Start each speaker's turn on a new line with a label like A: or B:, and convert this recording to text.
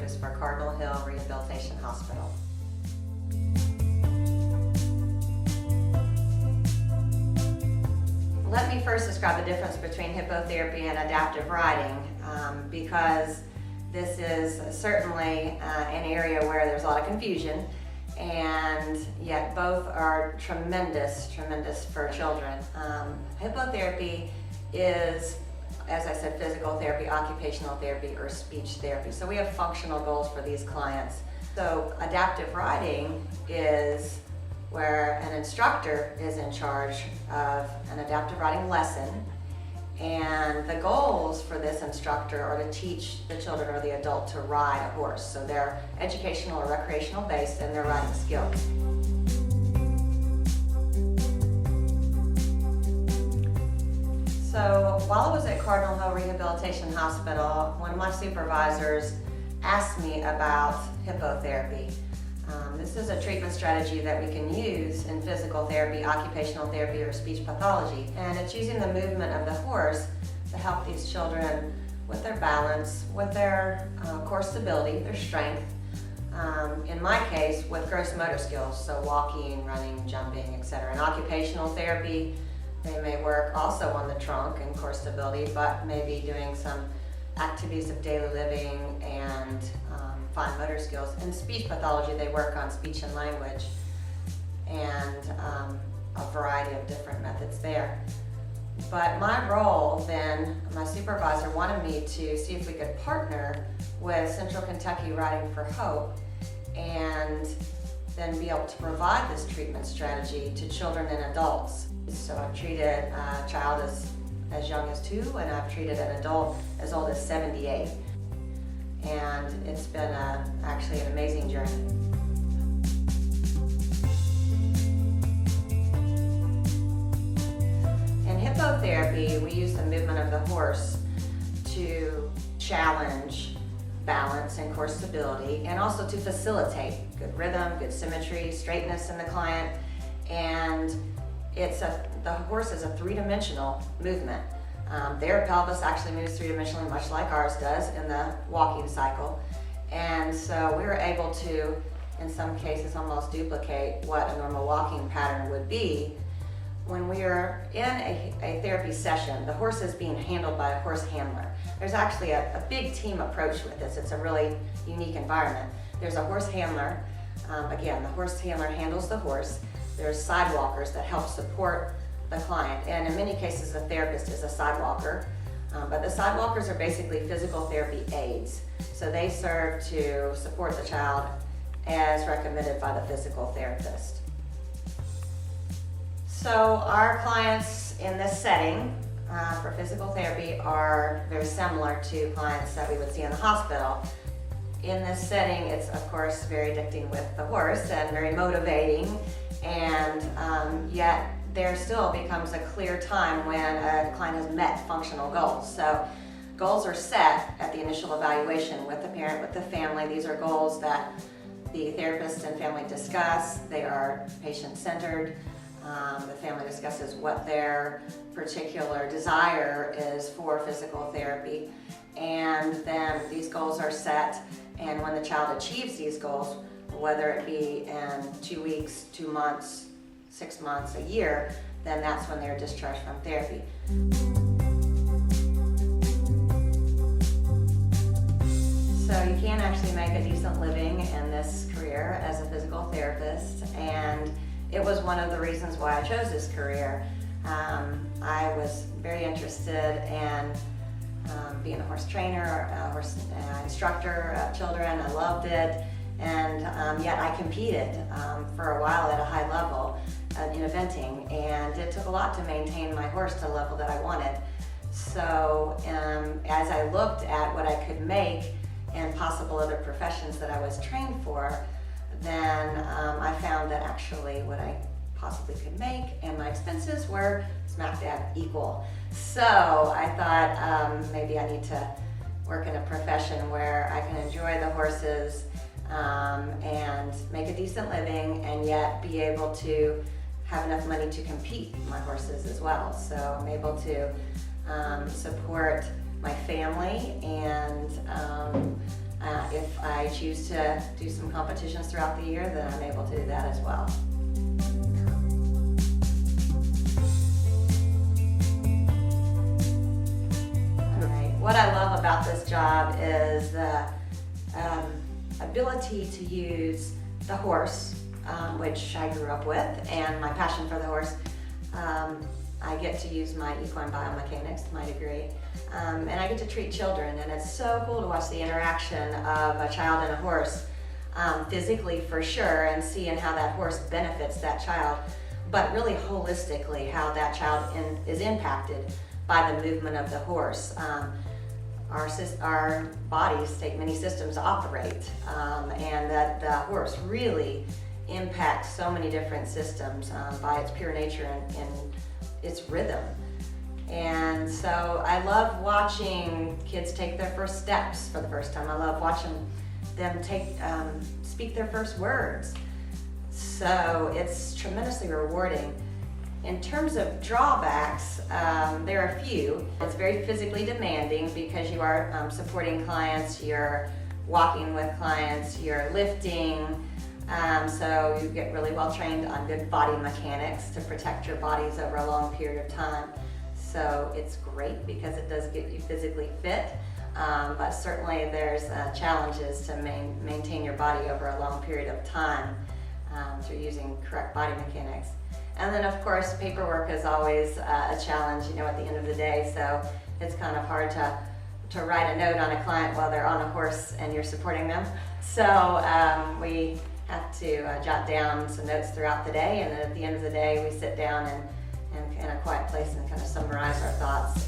A: therapist for Cardinal Hill Rehabilitation Hospital. Let me first describe the difference between hippotherapy and adaptive riding, because this is certainly an area where there's a lot of confusion, and yet both are tremendous for children. Hippotherapy is, as I said, physical therapy, occupational therapy, or speech therapy. So we have functional goals for these clients. So adaptive riding is where an instructor is in charge of an adaptive riding lesson, and the goals for this instructor are to teach the children or the adult to ride a horse. So they're educational or recreational based in their riding skills. So while I was at Cardinal Hill Rehabilitation Hospital, one of my supervisors asked me about hippotherapy. This is a treatment strategy that we can use in physical therapy, occupational therapy, or speech pathology. And it's using the movement of the horse to help these children with their balance, with their core stability, their strength. In my case, with gross motor skills, so walking, running, jumping, etc. In occupational therapy, they may work also on the trunk and core stability, but maybe doing some activities of daily living and fine motor skills. In speech pathology, they work on speech and language and a variety of different methods there. But my role then, my supervisor wanted me to see if we could partner with Central Kentucky Riding for Hope and then be able to provide this treatment strategy to children and adults. So I've treated a child as young as 2, and I've treated an adult as old as 78. And it's been actually an amazing journey. In hippotherapy, we use the movement of the horse to challenge balance and core stability, and also to facilitate good rhythm, good symmetry, straightness in the client. And the horse is a three-dimensional movement. Their pelvis actually moves three-dimensionally, much like ours does in the walking cycle. And so we were able to, in some cases, almost duplicate what a normal walking pattern would be. When we are in a therapy session, the horse is being handled by a horse handler. There's actually a big team approach with this. It's a really unique environment. There's a horse handler. Again, the horse handler handles the horse. There's sidewalkers that help support the client, and in many cases the therapist is a sidewalker, but the sidewalkers are basically physical therapy aids. So they serve to support the child as recommended by the physical therapist. So our clients in this setting for physical therapy are very similar to clients that we would see in the hospital. In this setting, it's of course very addicting with the horse and very motivating, and yet there still becomes a clear time when a client has met functional goals. So goals are set at the initial evaluation with the parent, with the family. These are goals that the therapist and family discuss. They are patient-centered. The family discusses what their particular desire is for physical therapy. And then these goals are set, and when the child achieves these goals, whether it be in 2 weeks, 2 months, 6 months, a year, then that's when they're discharged from therapy. So you can actually make a decent living in this career as a physical therapist, and it was one of the reasons why I chose this career. I was very interested in being a horse trainer, a horse instructor of children. I loved it, and yet I competed for a while at a high level in eventing, and it took a lot to maintain my horse to the level that I wanted. So as I looked at what I could make and possible other professions that I was trained for, then I found that actually what I possibly could make and my expenses were smack dab equal. So I thought maybe I need to work in a profession where I can enjoy the horses and make a decent living, and yet be able to have enough money to compete my horses as well. So I'm able to support my family and If I choose to do some competitions throughout the year, then I'm able to do that as well. What I love about this job is the ability to use the horse, which I grew up with, and my passion for the horse. I get to use my equine biomechanics, my degree, and I get to treat children, and it's so cool to watch the interaction of a child and a horse, physically for sure, and seeing how that horse benefits that child, but really holistically how that child is impacted by the movement of the horse. Our bodies take many systems to operate, and that the horse really impacts so many different systems by its pure nature and its rhythm. And so I love watching kids take their first steps for the first time. I love watching them speak their first words. So it's tremendously rewarding. In terms of drawbacks, there are a few. It's very physically demanding because you are supporting clients, you're walking with clients, you're lifting, so you get really well trained on good body mechanics to protect your bodies over a long period of time. So it's great because it does get you physically fit, but certainly there's challenges to maintain your body over a long period of time through using correct body mechanics. And then of course paperwork is always a challenge, at the end of the day, so it's kind of hard to write a note on a client while they're on a horse and you're supporting them. So we have to jot down some notes throughout the day, and then at the end of the day we sit down and in a quiet place and kind of summarize our thoughts